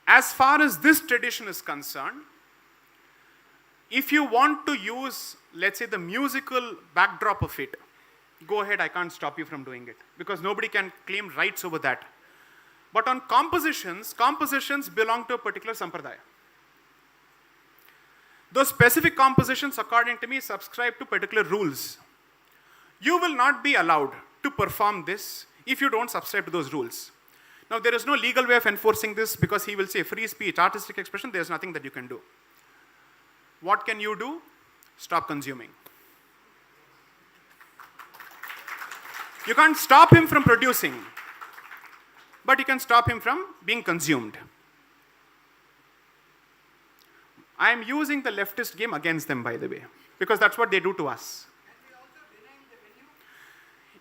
as far as this tradition is concerned, if you want to use, let's say, the musical backdrop of it, go ahead, I can't stop you from doing it, because nobody can claim rights over that. But on compositions belong to a particular sampradaya. Those specific compositions, according to me, subscribe to particular rules. You will not be allowed to perform this if you don't subscribe to those rules. Now, there is no legal way of enforcing this, because he will say free speech, artistic expression, there's nothing that you can do. What can you do? Stop consuming. You can't stop him from producing, but you can stop him from being consumed. I am using the leftist game against them, by the way, because that's what they do to us.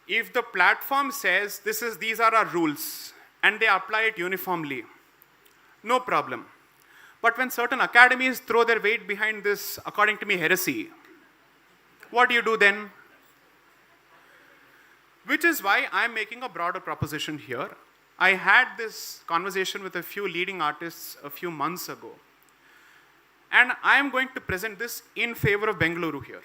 If the platform says these are our rules and they apply it uniformly, no problem. But when certain academies throw their weight behind this, according to me, heresy, what do you do then? Which is why I'm making a broader proposition here. I had this conversation with a few leading artists a few months ago. And I am going to present this in favor of Bengaluru here.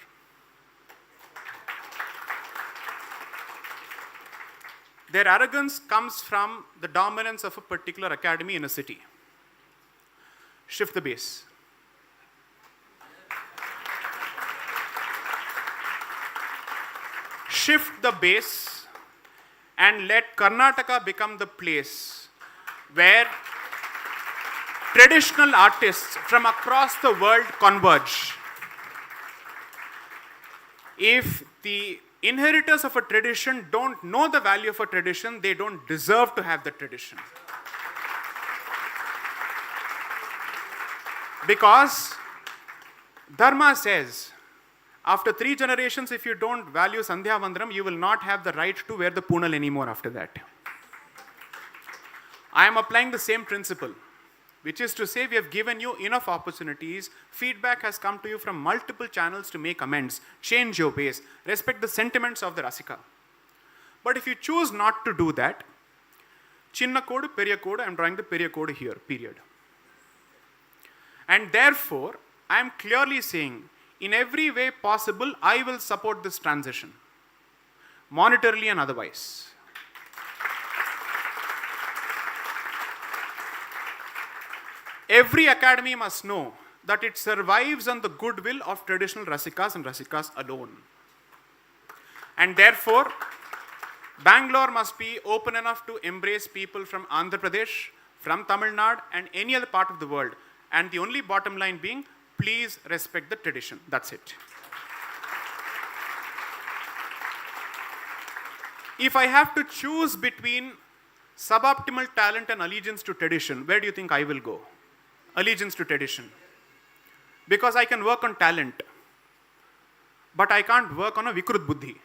Their arrogance comes from the dominance of a particular academy in a city. Shift the base. Shift the base and let Karnataka become the place where traditional artists from across the world converge. If the inheritors of a tradition don't know the value of a tradition, they don't deserve to have the tradition. Because Dharma says, after 3 generations, if you don't value Sandhya Vandanam, you will not have the right to wear the Poonal anymore after that. I am applying the same principle, which is to say we have given you enough opportunities, feedback has come to you from multiple channels to make amends, change your ways, respect the sentiments of the Rasika. But if you choose not to do that, Chinna Kodu, Periya Kodu, I am drawing the Periya Kodu here, period. And therefore, I am clearly saying, in every way possible, I will support this transition, monetarily and otherwise. Every academy must know that it survives on the goodwill of traditional Rasikas and Rasikas alone. And therefore, Bangalore must be open enough to embrace people from Andhra Pradesh, from Tamil Nadu, and any other part of the world. And the only bottom line being, please respect the tradition. That's it. If I have to choose between suboptimal talent and allegiance to tradition, where do you think I will go? Allegiance to tradition. Because I can work on talent, but I can't work on a Vikrut Buddhi.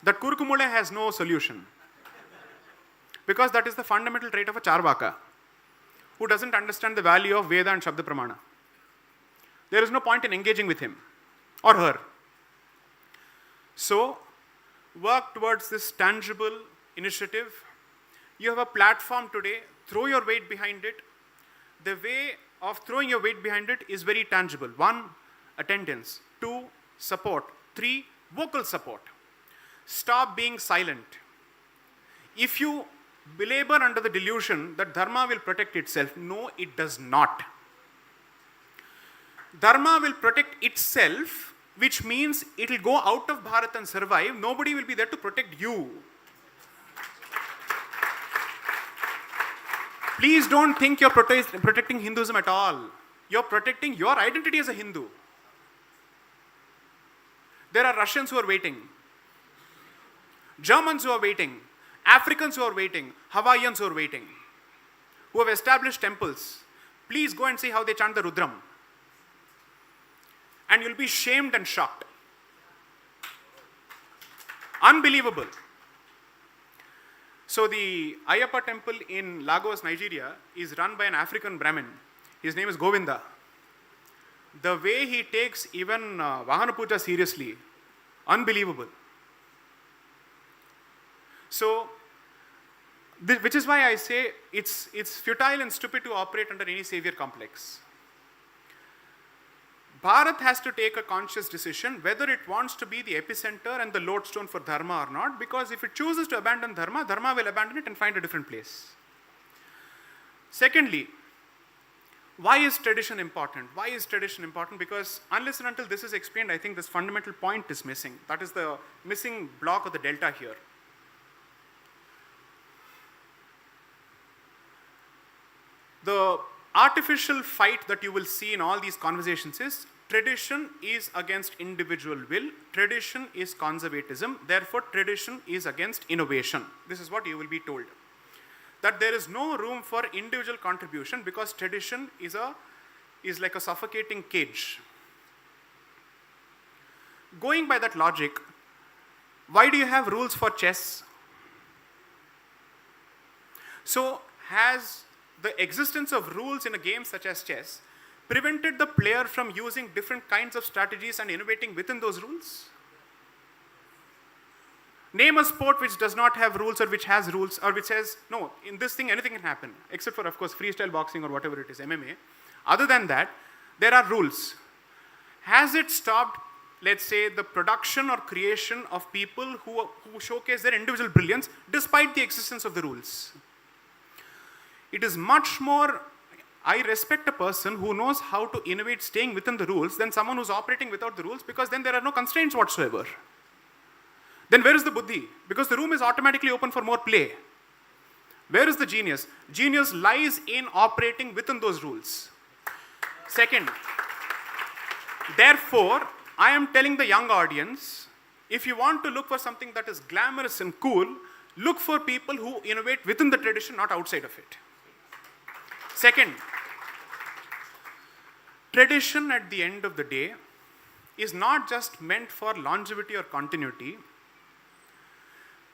That Kurkumule has no solution. Because that is the fundamental trait of a Charvaka, who doesn't understand the value of Veda and Shabda Pramana. There is no point in engaging with him or her. So, work towards this tangible initiative. You have a platform today, throw your weight behind it. The way of throwing your weight behind it is very tangible. 1, attendance. 2, support. 3, vocal support. Stop being silent. If you belabor under the delusion that Dharma will protect itself, no, it does not. Dharma will protect itself, which means it will go out of Bharat and survive. Nobody will be there to protect you. Please don't think you're protecting Hinduism at all. You're protecting your identity as a Hindu. There are Russians who are waiting, Germans who are waiting, Africans who are waiting, Hawaiians who are waiting, who have established temples. Please go and see how they chant the Rudram. And you'll be shamed and shocked. Unbelievable. So the Ayyappa temple in Lagos, Nigeria is run by an African Brahmin. His name is Govinda. The way he takes even Vahana Puja seriously, unbelievable. So Which is why I say it's futile and stupid to operate under any savior complex. Bharat has to take a conscious decision whether it wants to be the epicenter and the lodestone for dharma or not, because if it chooses to abandon dharma, dharma will abandon it and find a different place. Secondly, why is tradition important? Why is tradition important? Because unless and until this is explained, I think this fundamental point is missing. That is the missing block of the delta here. The artificial fight that you will see in all these conversations is tradition is against individual will, tradition is conservatism, therefore tradition is against innovation. This is what you will be told. That there is no room for individual contribution because tradition is like a suffocating cage. Going by that logic, why do you have rules for chess? So has the existence of rules in a game such as chess prevented the player from using different kinds of strategies and innovating within those rules? Name a sport which does not have rules or which has rules or which says, no, in this thing anything can happen, except for, of course, freestyle boxing or whatever it is, MMA. Other than that, there are rules. Has it stopped, let's say, the production or creation of people who showcase their individual brilliance despite the existence of the rules? It is much more, I respect a person who knows how to innovate staying within the rules than someone who's operating without the rules, because then there are no constraints whatsoever. Then where is the buddhi? Because the room is automatically open for more play. Where is the genius? Genius lies in operating within those rules. Second, therefore, I am telling the young audience, if you want to look for something that is glamorous and cool, look for people who innovate within the tradition, not outside of it. Second, tradition at the end of the day is not just meant for longevity or continuity.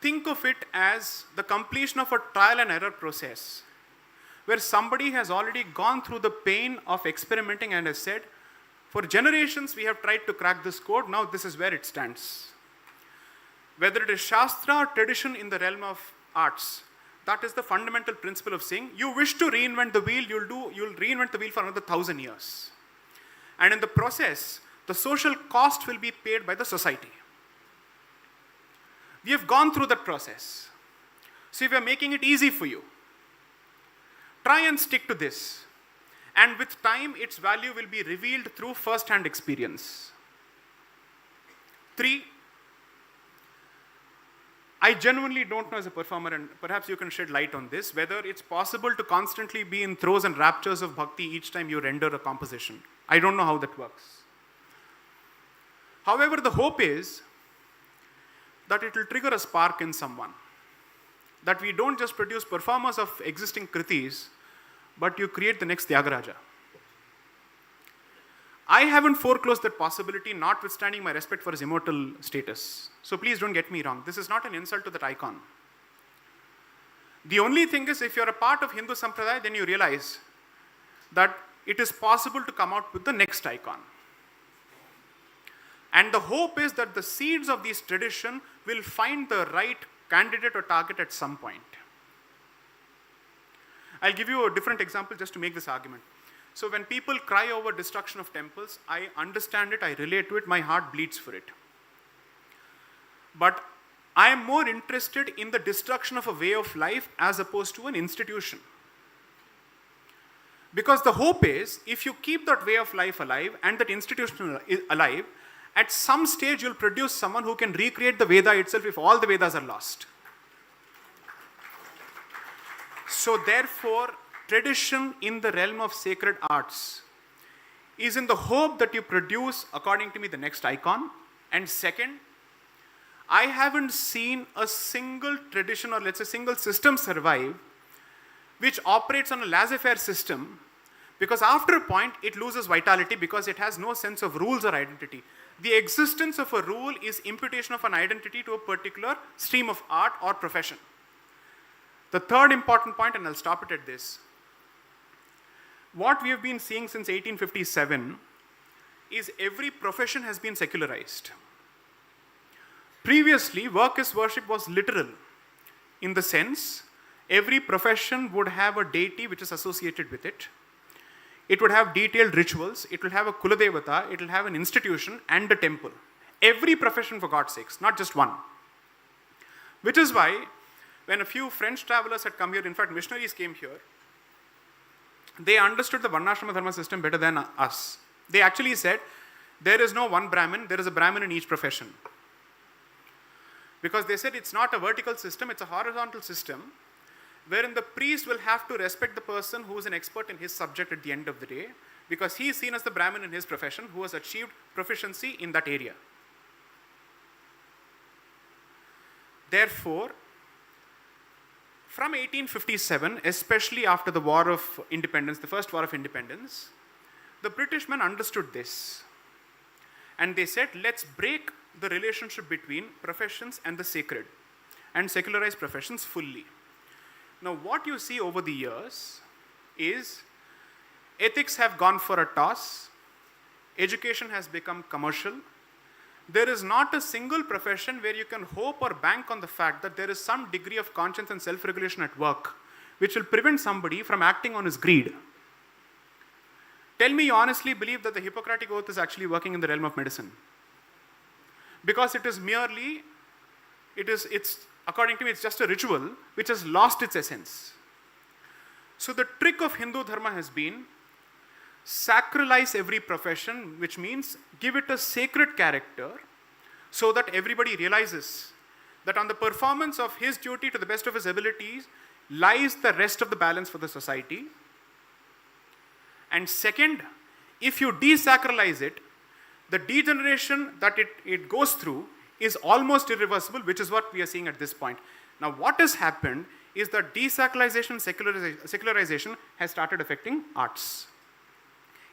Think of it as the completion of a trial and error process where somebody has already gone through the pain of experimenting and has said, for generations we have tried to crack this code, now this is where it stands. Whether it is Shastra or tradition in the realm of arts, that is the fundamental principle of saying, you wish to reinvent the wheel, you'll reinvent the wheel for another 1,000 years. And in the process, the social cost will be paid by the society. We have gone through that process. So if we are making it easy for you, try and stick to this. And with time, its value will be revealed through first-hand experience. 3, I genuinely don't know as a performer, and perhaps you can shed light on this, whether it's possible to constantly be in throes and raptures of bhakti each time you render a composition. I don't know how that works. However, the hope is that it will trigger a spark in someone. That we don't just produce performers of existing kritis, but you create the next Tyagaraja. I haven't foreclosed that possibility, notwithstanding my respect for his immortal status. So please don't get me wrong. This is not an insult to that icon. The only thing is, if you're a part of Hindu Sampradaya, then you realize that it is possible to come out with the next icon. And the hope is that the seeds of this tradition will find the right candidate or target at some point. I'll give you a different example just to make this argument. So when people cry over destruction of temples, I understand it, I relate to it, my heart bleeds for it. But I am more interested in the destruction of a way of life as opposed to an institution. Because the hope is, if you keep that way of life alive and that institution alive, at some stage you'll produce someone who can recreate the Veda itself if all the Vedas are lost. So therefore, tradition in the realm of sacred arts is in the hope that you produce, according to me, the next icon. And second, I haven't seen a single tradition or let's say single system survive which operates on a laissez-faire system, because after a point it loses vitality because it has no sense of rules or identity. The existence of a rule is imputation of an identity to a particular stream of art or profession. The third important point, and I'll stop it at this. What we have been seeing since 1857 is every profession has been secularized. Previously, work as worship was literal, in the sense, Every profession would have a deity which is associated with it. It would have detailed rituals. It will have a Kuladevata. It will have an institution and a temple. Every profession, for God's sakes, not just one. Which is why, when a few French travelers had come here, in fact, missionaries came here, they understood the Varnashrama Dharma system better than us. They actually said, there is no one Brahmin, there is a Brahmin in each profession. Because they said it's not a vertical system, it's a horizontal system, wherein the priest will have to respect the person who is an expert in his subject at the end of the day, because he is seen as the Brahmin in his profession who has achieved proficiency in that area. Therefore, from 1857, especially after the War of Independence, the first War of Independence, the British men understood this. And they said, let's break the relationship between professions and the sacred and secularize professions fully. Now, what you see over the years is ethics have gone for a toss, education has become commercial. There is not a single profession where you can hope or bank on the fact that there is some degree of conscience and self-regulation at work which will prevent somebody from acting on his greed. Tell me you honestly believe that the Hippocratic Oath is actually working in the realm of medicine. Because it is merely, according to me, it's just a ritual which has lost its essence. So the trick of Hindu Dharma has been sacralize every profession, which means give it a sacred character so that everybody realizes that on the performance of his duty to the best of his abilities lies the rest of the balance for the society. And second, if you desacralize it, the degeneration that it goes through is almost irreversible, which is what we are seeing at this point. Now, what has happened is that desacralization, secularization has started affecting arts.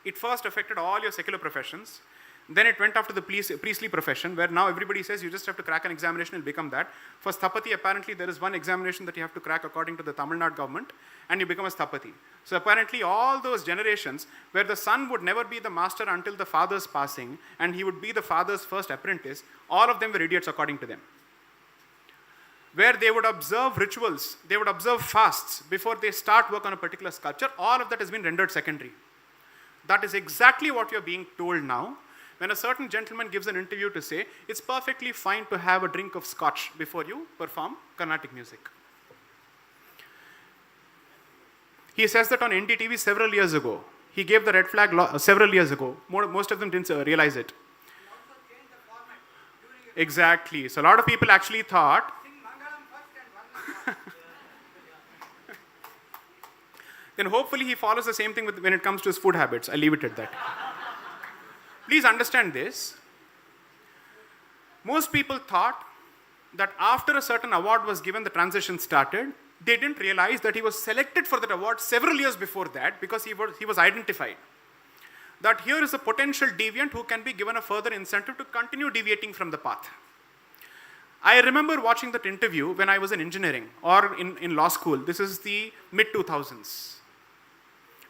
It first affected all your secular professions. Then it went after the priestly profession, where now everybody says you just have to crack an examination, you'll become that. For Sthapati, apparently there is one examination that you have to crack according to the Tamil Nadu government, and you become a Sthapati. So apparently all those generations where the son would never be the master until the father's passing, and he would be the father's first apprentice, all of them were idiots according to them. Where they would observe rituals, they would observe fasts before they start work on a particular sculpture, all of that has been rendered secondary. That is exactly what you're being told now. When a certain gentleman gives an interview to say, it's perfectly fine to have a drink of scotch before you perform Carnatic music. He says that on NDTV several years ago. He gave the red flag several years ago. Most of them didn't realize it. Exactly. So a lot of people actually thought, then hopefully he follows the same thing when it comes to his food habits. I'll leave it at that. Please understand this. Most people thought that after a certain award was given, the transition started. They didn't realize that he was selected for that award several years before that because he was identified. That here is a potential deviant who can be given a further incentive to continue deviating from the path. I remember watching that interview when I was in engineering or in law school. This is the mid-2000s.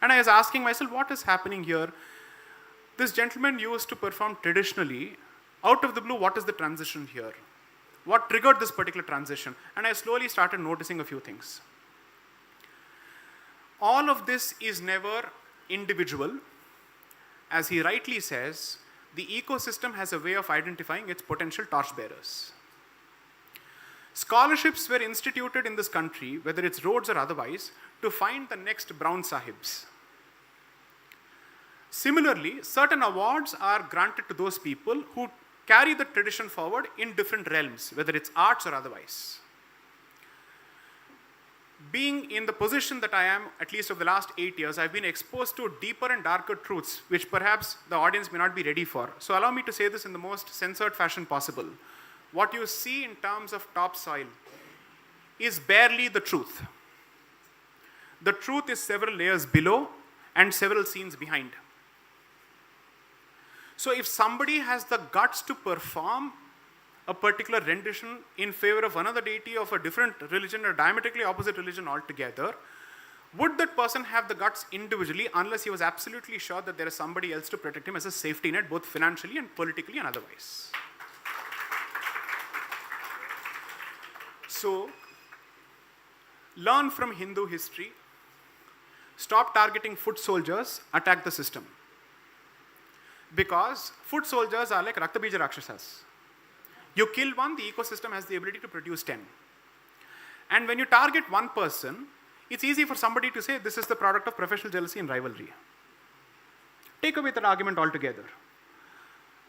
And I was asking myself, what is happening here? This gentleman used to perform traditionally. Out of the blue, what is the transition here? What triggered this particular transition? And I slowly started noticing a few things. All of this is never individual. As he rightly says, the ecosystem has a way of identifying its potential torchbearers. Scholarships were instituted in this country, whether it's roads or otherwise, to find the next Brown Sahibs. Similarly, certain awards are granted to those people who carry the tradition forward in different realms, whether it's arts or otherwise. Being in the position that I am, at least over the last 8 years, I've been exposed to deeper and darker truths, which perhaps the audience may not be ready for. So allow me to say this in the most censored fashion possible. What you see in terms of topsoil is barely the truth. The truth is several layers below and several scenes behind. So if somebody has the guts to perform a particular rendition in favor of another deity of a different religion or diametrically opposite religion altogether, would that person have the guts individually unless he was absolutely sure that there is somebody else to protect him as a safety net, both financially and politically and otherwise? So, Learn from Hindu history. Stop targeting foot soldiers, attack the system. Because foot soldiers are like Raktabija Rakshasas. You kill one, the ecosystem has the ability to produce 10. And when you target one person, it's easy for somebody to say this is the product of professional jealousy and rivalry. Take away that argument altogether.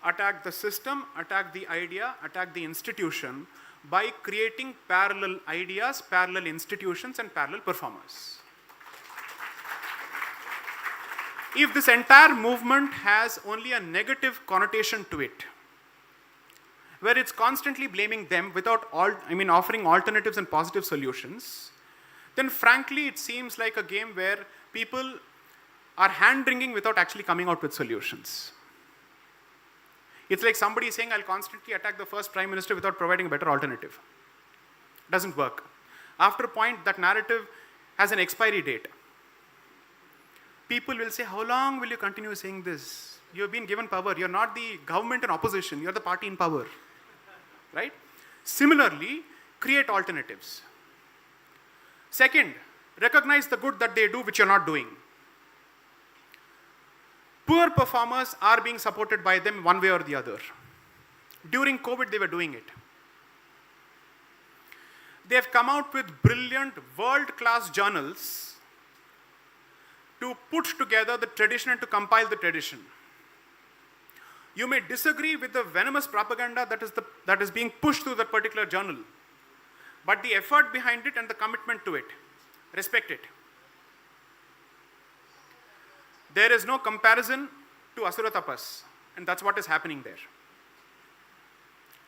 Attack the system, attack the idea, attack the institution by creating parallel ideas, parallel institutions, and parallel performers. If this entire movement has only a negative connotation to it, where it's constantly blaming them without offering alternatives and positive solutions, then frankly it seems like a game where people are hand-wringing without actually coming out with solutions. It's like somebody saying, I'll constantly attack the first prime minister without providing a better alternative. Doesn't work. After a point, that narrative has an expiry date. People will say, how long will you continue saying this? You have been given power. You're not the government in opposition. You're the party in power. Right? Similarly, create alternatives. Second, recognize the good that they do which you're not doing. Poor performers are being supported by them one way or the other. During COVID, they were doing it. They have come out with brilliant world-class journals to put together the tradition and to compile the tradition. You may disagree with the venomous propaganda that is being pushed through that particular journal, but the effort behind it and the commitment to it, respect it. There is no comparison to Asura Tapas, and that's what is happening there.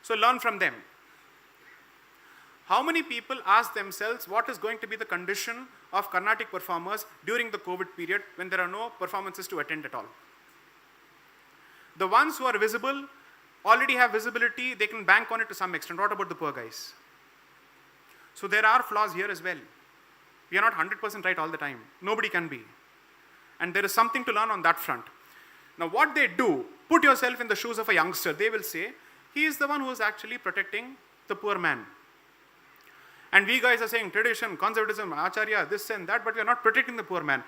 So learn from them. How many people ask themselves what is going to be the condition of Carnatic performers during the COVID period when there are no performances to attend at all? The ones who are visible already have visibility, they can bank on it to some extent. What about the poor guys? So there are flaws here as well. We are not 100% right all the time. Nobody can be. And there is something to learn on that front. Now what they do, put yourself in the shoes of a youngster. They will say, he is the one who is actually protecting the poor man. And we guys are saying tradition, conservatism, acharya, this and that, but we are not protecting the poor man.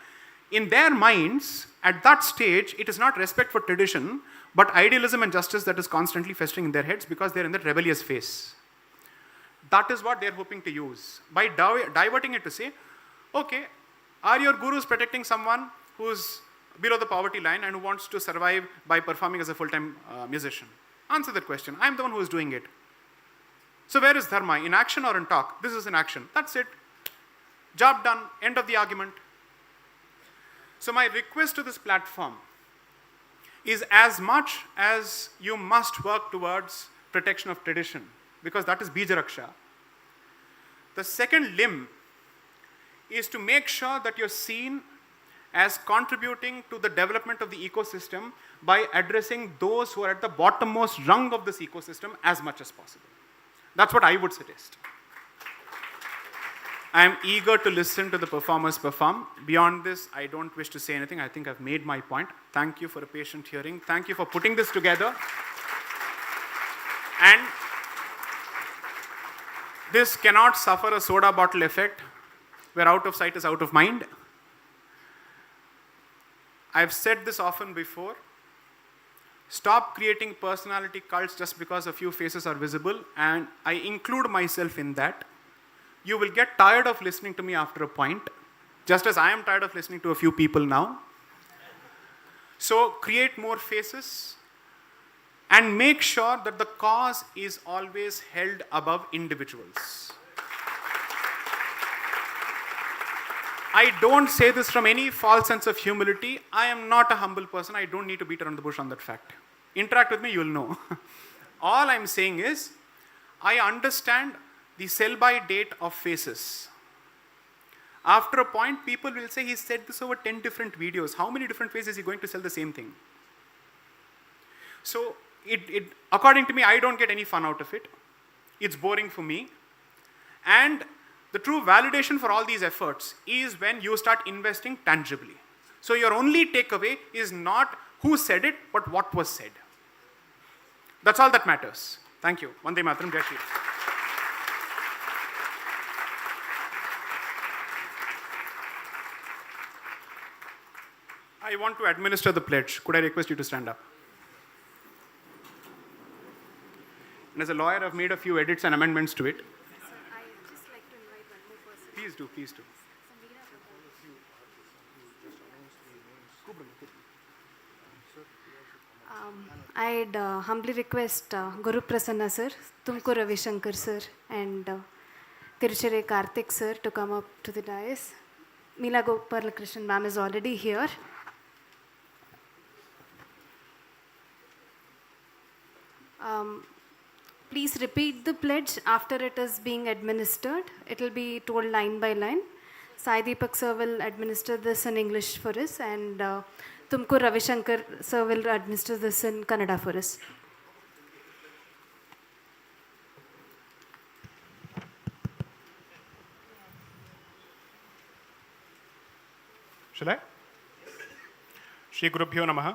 In their minds, at that stage, it is not respect for tradition, but idealism and justice that is constantly festering in their heads because they are in that rebellious phase. That is what they are hoping to use. By diverting it to say, okay, are your gurus protecting someone who's below the poverty line and who wants to survive by performing as a full-time musician? Answer that question. I'm the one who is doing it. So where is dharma? In action or in talk? This is in action. That's it. Job done. End of the argument. So my request to this platform is as much as you must work towards protection of tradition, because that is Bija Raksha. The second limb is to make sure that you're seen as contributing to the development of the ecosystem by addressing those who are at the bottommost rung of this ecosystem as much as possible. That's what I would suggest. I am eager to listen to the performers perform. Beyond this, I don't wish to say anything. I think I've made my point. Thank you for a patient hearing. Thank you for putting this together. And this cannot suffer a soda bottle effect, where out of sight is out of mind. I've said this often before. Stop creating personality cults just because a few faces are visible, and I include myself in that. You will get tired of listening to me after a point, just as I am tired of listening to a few people now. So create more faces and make sure that the cause is always held above individuals. I don't say this from any false sense of humility. I am not a humble person. I don't need to beat around the bush on that fact. Interact with me, you'll know. All I'm saying is, I understand the sell-by date of faces. After a point, people will say, he said this over 10 different videos. How many different ways is he going to sell the same thing? So, according to me, I don't get any fun out of it. It's boring for me. And the true validation for all these efforts is when you start investing tangibly. So your only takeaway is not who said it, but what was said. That's all that matters. Thank you. Vande Mataram, Jai Shri Ram. I want to administer the pledge. Could I request you to stand up? And as a lawyer, I've made a few edits and amendments to it. Sir, I'd just like to invite one more person. Please do, please do. I'd humbly request Guru Prasanna sir, Tumkur Ravi Shankar sir, and Thirucherai Karthik sir to come up to the dais. Meela Gopalakrishnan ma'am is already here. Please repeat the pledge after it is being administered. It will be told line by line. Sai Deepak sir will administer this in English for us, and Tumkur Ravi Shankar sir will administer this in Kannada for us. Shall I? Shri Gurubhyo Namaha.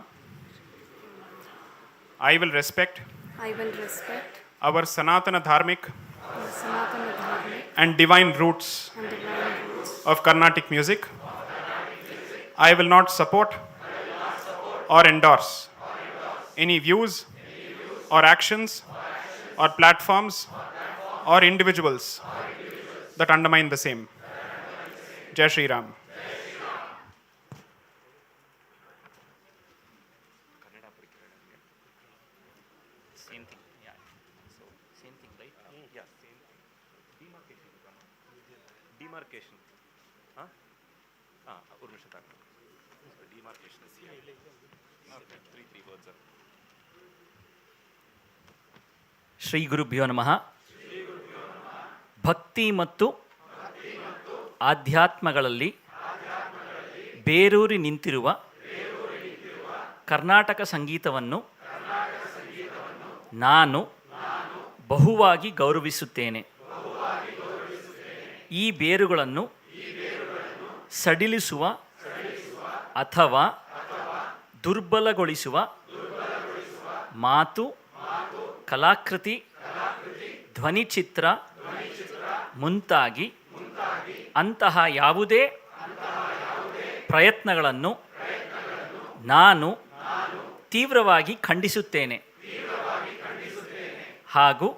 I will respect our Sanatana Dharmic and divine roots of Carnatic music. I will not support or endorse any views or actions or platforms or individuals that undermine the same. Jai Shri Ram. Same thing, yeah. So, same thing, right? Yeah, same. Demarcation. Demarcation. Huh? Urmishata. Demarcation is here. Okay, three words are. Shri ಗುರುಭ್ಯೋ ನಮಃ. ಭಕ್ತಿ ಮತ್ತು ಆಧ್ಯಾತ್ಮಗಳಲ್ಲಿ ಬೇರೂರಿ ನಿಂತಿರುವ ಕರ್ನಾಟಕ ಸಂಗೀತವನ್ನು ನಾನು ಬಹುವಾಗಿ ಗೌರವಿಸುತ್ತೇನೆ. ಈ ಬೇರುಗಳನ್ನು ಸಡಿಲಿಸುವ ಅಥವಾ ದುರ್ಬಲಗೊಳಿಸುವ ಮಾತು, ಕಲಾಕೃತಿ, ಧ್ವನಿಚಿತ್ರ ಮುಂತಾಗಿ ಅಂತಹ ಯಾವುದೇ ಪ್ರಯತ್ನಗಳನ್ನು ನಾನು ತೀವ್ರವಾಗಿ ಖಂಡಿಸುತ್ತೇನೆ ಹಾಗೂ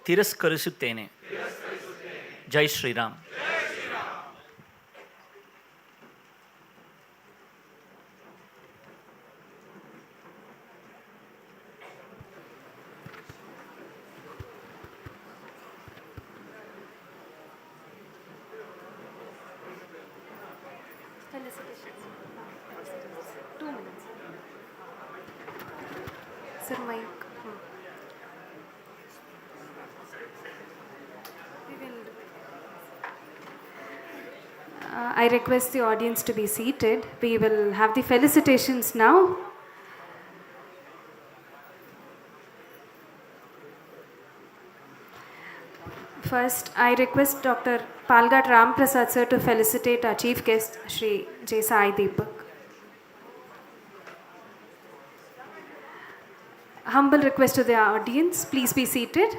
ತಿರಸ್ಕರಿಸುತ್ತೇನೆ. ಜೈ Shriram. Felicitations. 2 minutes. Sir, mic. I request the audience to be seated. We will have the felicitations now. First, I request Dr. Palghat Ramprasad sir to felicitate our chief guest, Shri J. Sai Deepak. Humble request to the audience, please be seated.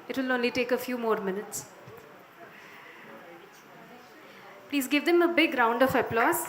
It will only take a few more minutes. Please give them a big round of applause.